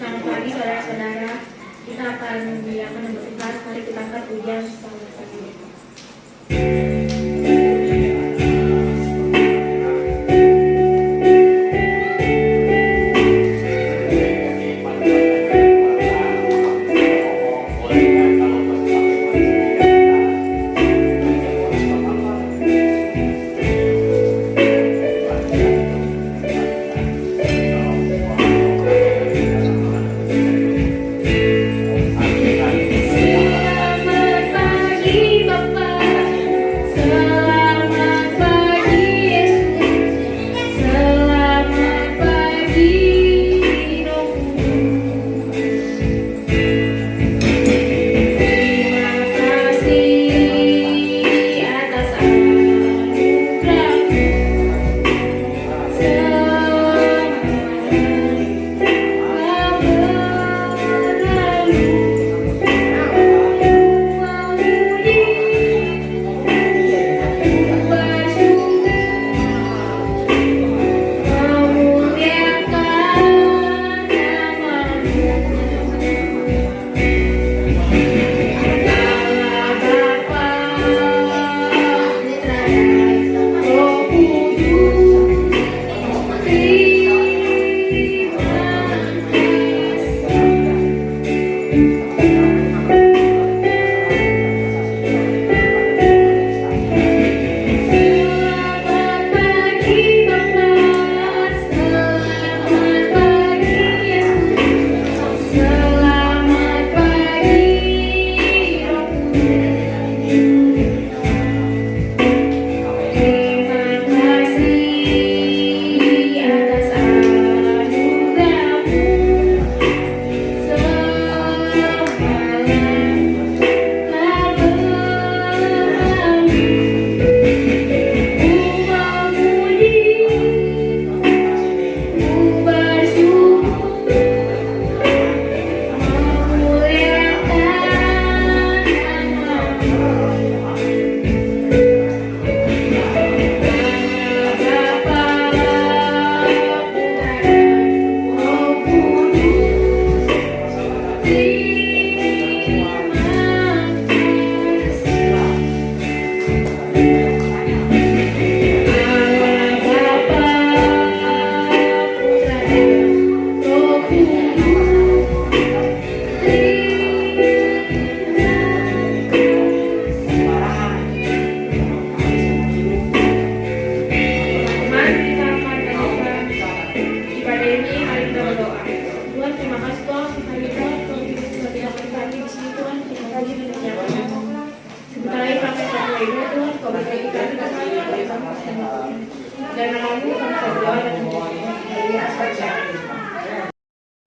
Selamat pagi saudara-saudara. Kita akan mendengarkan untuk kelas. Mari kita angkat pujian selamat pagi.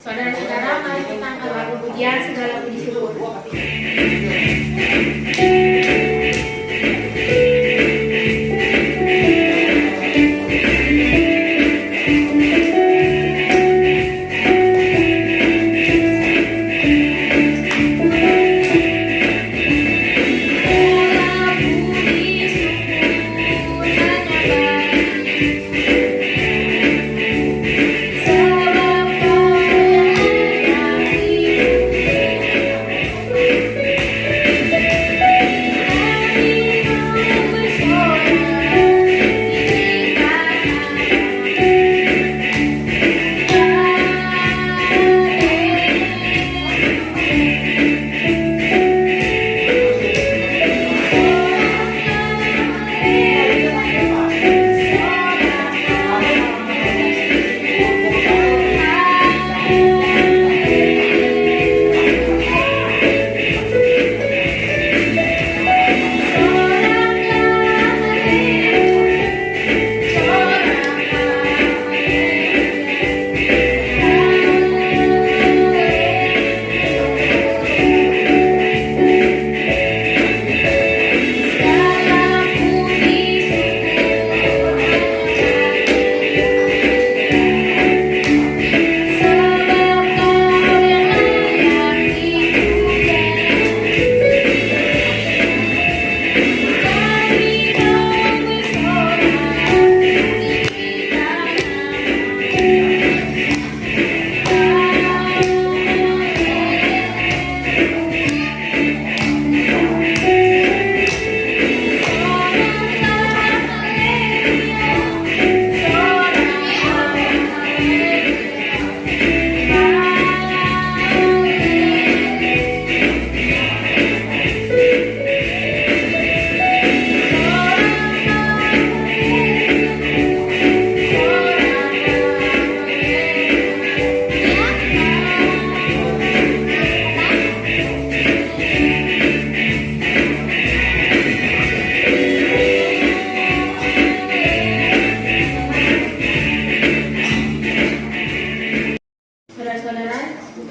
Saudara-saudara, mari kita angkat lagu pujian segala puji syukur.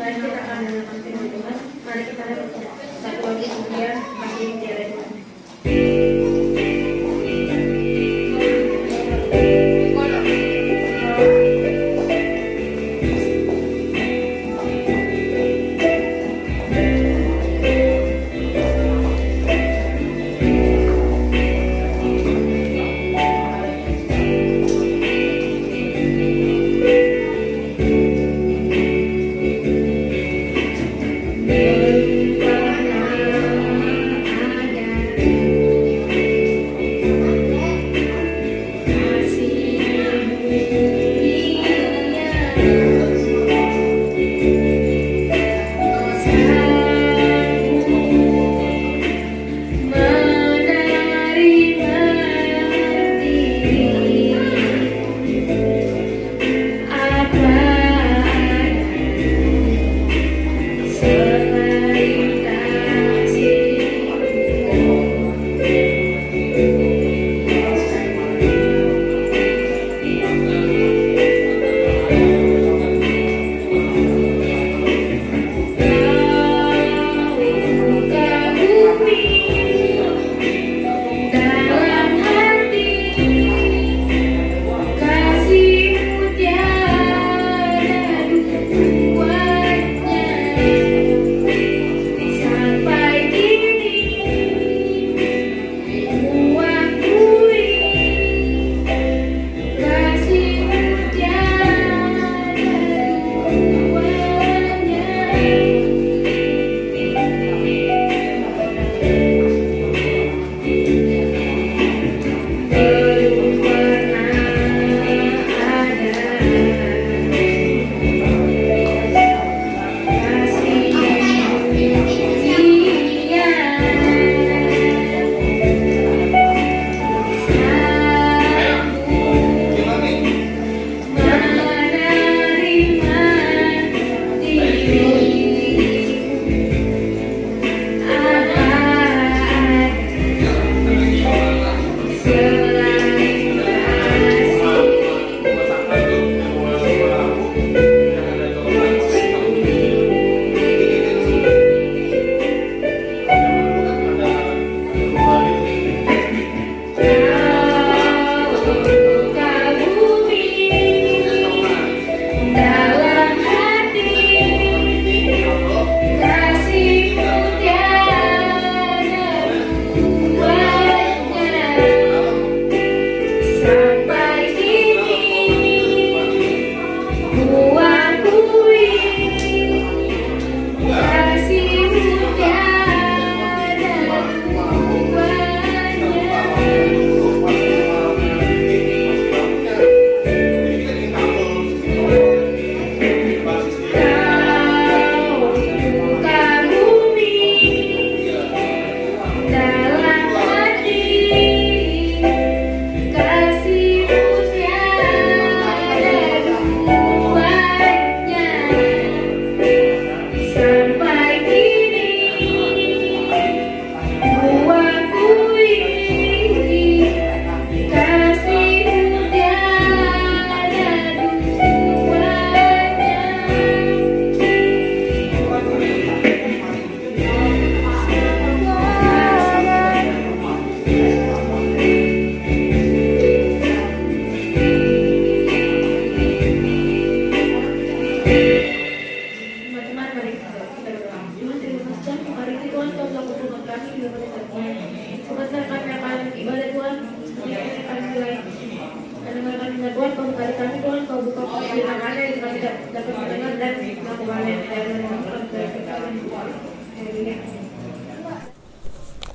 Mari kita akan mendengarkan firman Tuhan. Mari kita lihat satu lagi kemudian masih tiada Tuhan.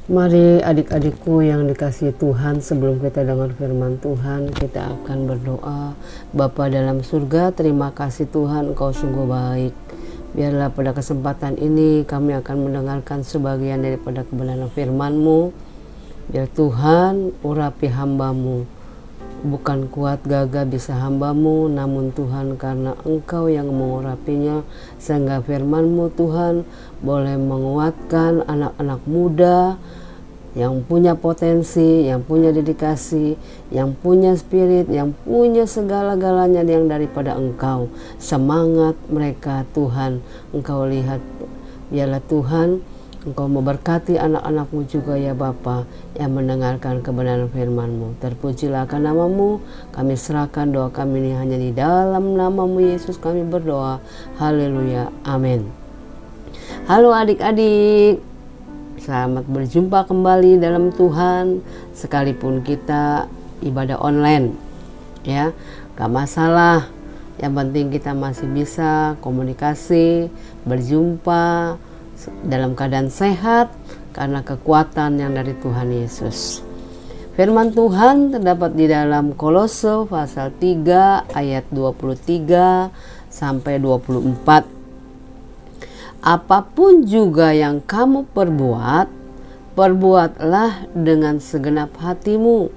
Mari adik-adikku yang dikasihi Tuhan, sebelum kita dengar firman Tuhan, kita akan berdoa. Bapa dalam surga, terima kasih Tuhan, Engkau sungguh baik. Biarlah pada kesempatan ini kami akan mendengarkan sebagian daripada kebenaran firman-Mu. Biar Tuhan urapi hamba-Mu. Bukan kuat gagah bisa hamba-Mu, namun Tuhan karena Engkau yang mengurapinya, sehingga firman-Mu Tuhan boleh menguatkan anak-anak muda yang punya potensi, yang punya dedikasi, yang punya spirit, yang punya segala-galanya yang daripada Engkau. Semangat mereka Tuhan, Engkau lihat. Biarlah Tuhan, Engkau memberkati anak-anak-Mu juga ya Bapa, yang mendengarkan kebenaran firman-Mu. Terpujilah akan nama-Mu, kami serahkan doa kami ini hanya di dalam nama-Mu Yesus kami berdoa. Haleluya, amin. Halo adik-adik, selamat berjumpa kembali dalam Tuhan. Sekalipun kita ibadah online, ya, gak masalah. Yang penting kita masih bisa komunikasi, berjumpa dalam keadaan sehat karena kekuatan yang dari Tuhan Yesus. Firman Tuhan terdapat di dalam Kolose pasal 3 ayat 23 sampai 24. Apapun juga yang kamu perbuat, perbuatlah dengan segenap hatimu,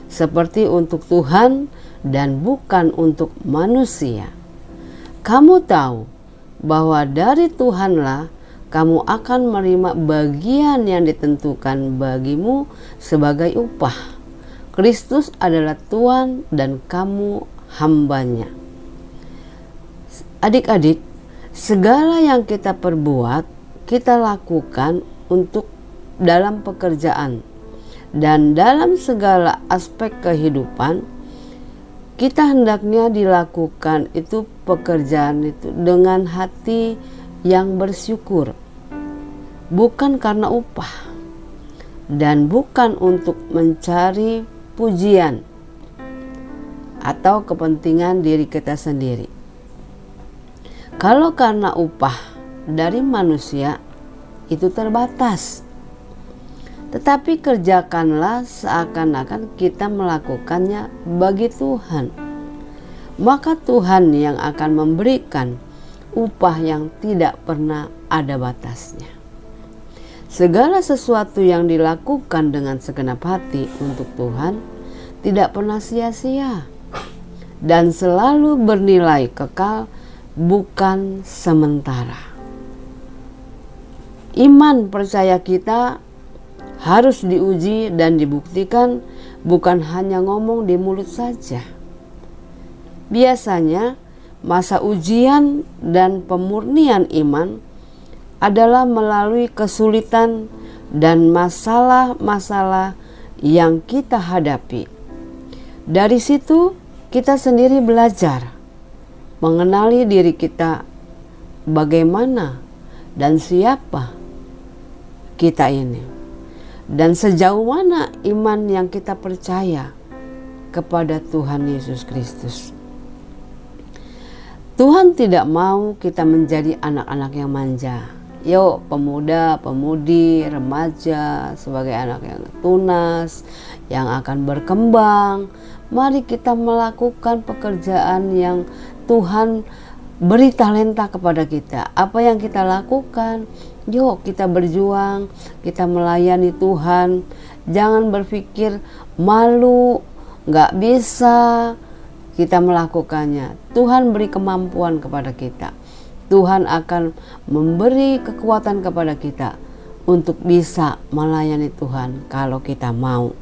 seperti untuk Tuhan dan bukan untuk manusia. Kamu tahu bahwa dari Tuhanlah kamu akan menerima bagian yang ditentukan bagimu sebagai upah. Kristus adalah Tuhan dan kamu hambanya. Adik-adik, segala yang kita perbuat, kita lakukan untuk dalam pekerjaan dan dalam segala aspek kehidupan. Kita hendaknya dilakukan itu pekerjaan itu dengan hati yang bersyukur, bukan karena upah dan bukan untuk mencari pujian atau kepentingan diri kita sendiri. Kalau karena upah dari manusia itu terbatas, tetapi kerjakanlah seakan-akan kita melakukannya bagi Tuhan. Maka Tuhan yang akan memberikan upah yang tidak pernah ada batasnya. Segala sesuatu yang dilakukan dengan segenap hati untuk Tuhan tidak pernah sia-sia dan selalu bernilai kekal, bukan sementara. Iman percaya kita harus diuji dan dibuktikan, bukan hanya ngomong di mulut saja. Biasanya masa ujian dan pemurnian iman adalah melalui kesulitan dan masalah-masalah yang kita hadapi. Dari situ kita sendiri belajar mengenali diri kita, bagaimana dan siapa kita ini. Dan sejauh mana iman yang kita percaya kepada Tuhan Yesus Kristus. Tuhan tidak mau kita menjadi anak-anak yang manja. Yuk pemuda, pemudi, remaja, sebagai anak yang tunas, yang akan berkembang. Mari kita melakukan pekerjaan yang Tuhan beri talenta kepada kita. Apa yang kita lakukan, yuk kita berjuang, kita melayani Tuhan. Jangan berpikir malu, gak bisa kita melakukannya. Tuhan beri kemampuan kepada kita. Tuhan akan memberi kekuatan kepada kita untuk bisa melayani Tuhan kalau kita mau.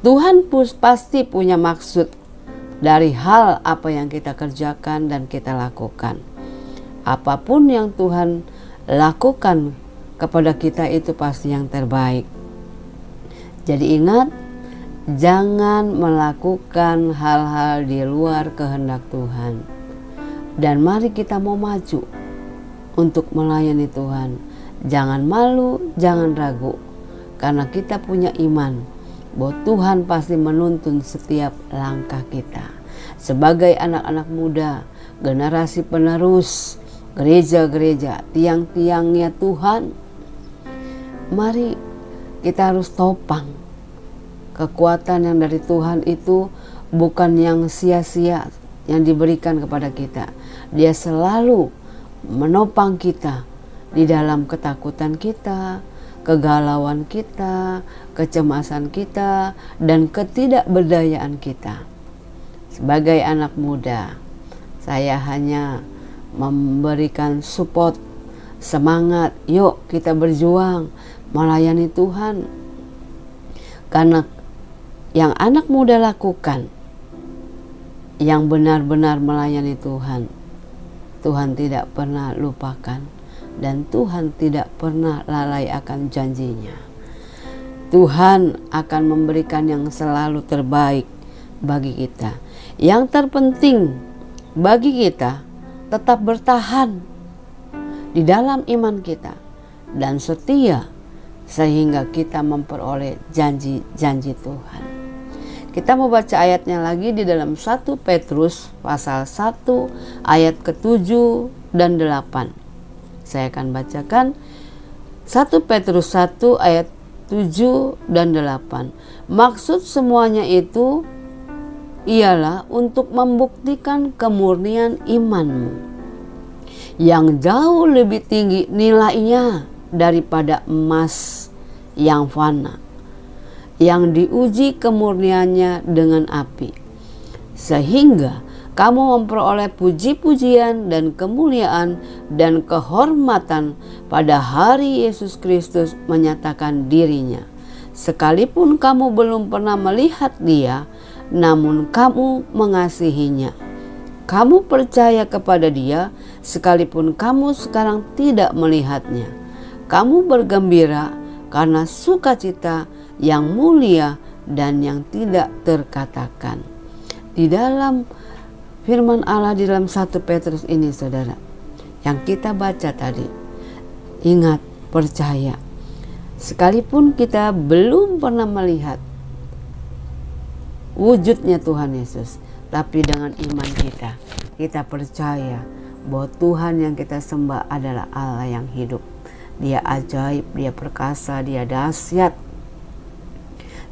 Tuhan pasti punya maksud dari hal apa yang kita kerjakan dan kita lakukan. Apapun yang Tuhan lakukan kepada kita itu pasti yang terbaik. Jadi ingat, jangan melakukan hal-hal di luar kehendak Tuhan. Dan mari kita mau maju untuk melayani Tuhan. Jangan malu, jangan ragu, karena kita punya iman bahwa Tuhan pasti menuntun setiap langkah kita. Sebagai anak-anak muda, generasi penerus gereja-gereja, tiang-tiangnya Tuhan, mari kita harus topang. Kekuatan yang dari Tuhan itu bukan yang sia-sia yang diberikan kepada kita. Dia selalu menopang kita di dalam ketakutan kita, kegalauan kita, kecemasan kita, dan ketidakberdayaan kita. Sebagai anak muda, saya hanya memberikan support, semangat, yuk kita berjuang melayani Tuhan. Karena yang anak muda lakukan, yang benar-benar melayani Tuhan, Tuhan tidak pernah lupakan, dan Tuhan tidak pernah lalai akan janjinya. Tuhan akan memberikan yang selalu terbaik bagi kita. Yang terpenting bagi kita tetap bertahan di dalam iman kita dan setia, sehingga kita memperoleh janji-janji Tuhan. Kita mau baca ayatnya lagi di dalam 1 Petrus pasal 1 ayat ke-7 dan 8. Saya akan bacakan 1 Petrus 1 ayat 7 dan 8. Maksud semuanya itu ialah untuk membuktikan kemurnian imanmu yang jauh lebih tinggi nilainya daripada emas yang fana, yang diuji kemurniannya dengan api, sehingga kamu memperoleh puji-pujian dan kemuliaan dan kehormatan pada hari Yesus Kristus menyatakan dirinya. Sekalipun kamu belum pernah melihat Dia, namun kamu mengasihinya. Kamu percaya kepada Dia sekalipun kamu sekarang tidak melihatnya. Kamu bergembira karena sukacita yang mulia dan yang tidak terkatakan. Di dalam firman Allah di dalam 1 Petrus ini, saudara, yang kita baca tadi, ingat, percaya. Sekalipun kita belum pernah melihat wujudnya Tuhan Yesus, tapi dengan iman kita percaya bahwa Tuhan yang kita sembah adalah Allah yang hidup. Dia ajaib, Dia perkasa, Dia dahsyat.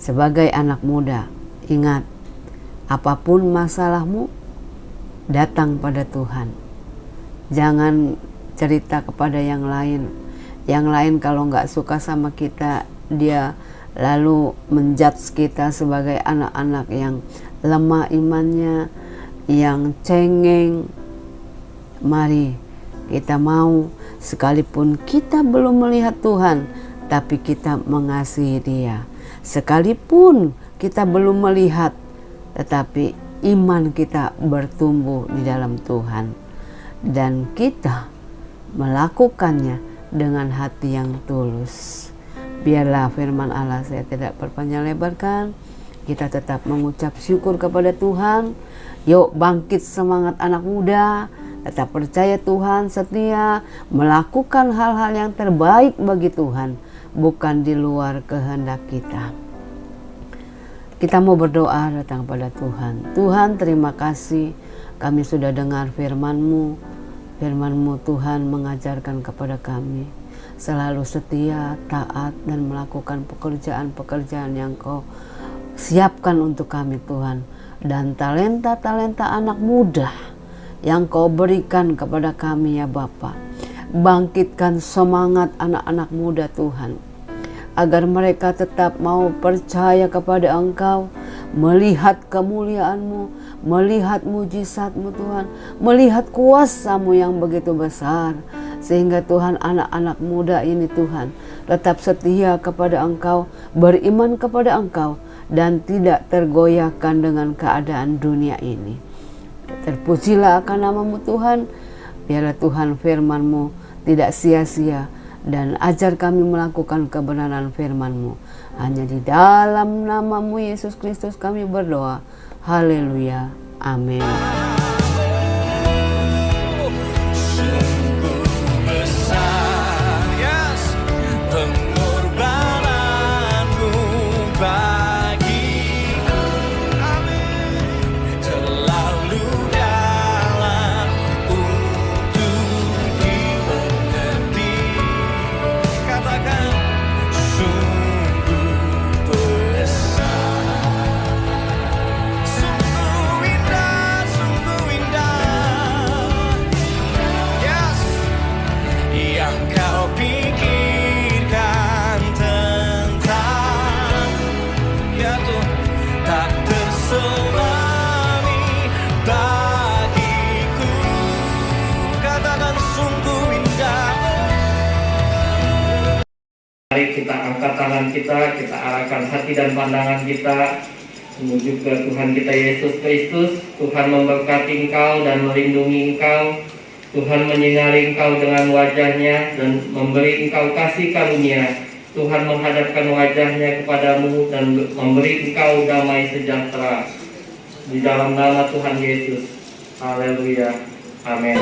Sebagai anak muda, ingat, apapun masalahmu, datang pada Tuhan. Jangan cerita kepada yang lain. Yang lain kalau nggak suka sama kita, dia lalu menjudge kita sebagai anak-anak yang lemah imannya, yang cengeng. Mari kita mau, sekalipun kita belum melihat Tuhan, tapi kita mengasihi Dia. Sekalipun kita belum melihat, tetapi iman kita bertumbuh di dalam Tuhan, dan kita melakukannya dengan hati yang tulus. Biarlah firman Allah, saya tidak berpanjang lebarkan, kita tetap mengucap syukur kepada Tuhan. Yuk bangkit semangat anak muda, tetap percaya Tuhan setia, melakukan hal-hal yang terbaik bagi Tuhan, bukan di luar kehendak kita. Kita mau berdoa datang pada Tuhan. Tuhan, terima kasih kami sudah dengar firman-Mu. Firman-Mu Tuhan mengajarkan kepada kami selalu setia, taat, dan melakukan pekerjaan-pekerjaan yang Kau siapkan untuk kami Tuhan. Dan talenta-talenta anak muda yang Kau berikan kepada kami ya Bapa. Bangkitkan semangat anak-anak muda Tuhan, agar mereka tetap mau percaya kepada Engkau, melihat kemuliaan-Mu, melihat mujizat-Mu Tuhan, melihat kuasa-Mu yang begitu besar, sehingga Tuhan anak-anak muda ini Tuhan tetap setia kepada Engkau, beriman kepada Engkau, dan tidak tergoyahkan dengan keadaan dunia ini. Terpujilah akan nama-Mu Tuhan. Biarlah Tuhan firman-Mu tidak sia-sia, dan ajar kami melakukan kebenaran firman-Mu. Hanya di dalam nama-Mu Yesus Kristus kami berdoa. Haleluya. Amin. Mari kita angkat tangan kita arahkan hati dan pandangan kita menuju ke Tuhan kita Yesus Kristus. Tuhan memberkati engkau dan melindungi engkau. Tuhan menyinari engkau dengan wajahnya dan memberi engkau kasih karunia. Tuhan menghadapkan wajahnya kepadamu dan memberi engkau damai sejahtera. Di dalam nama Tuhan Yesus. Haleluya. Amin.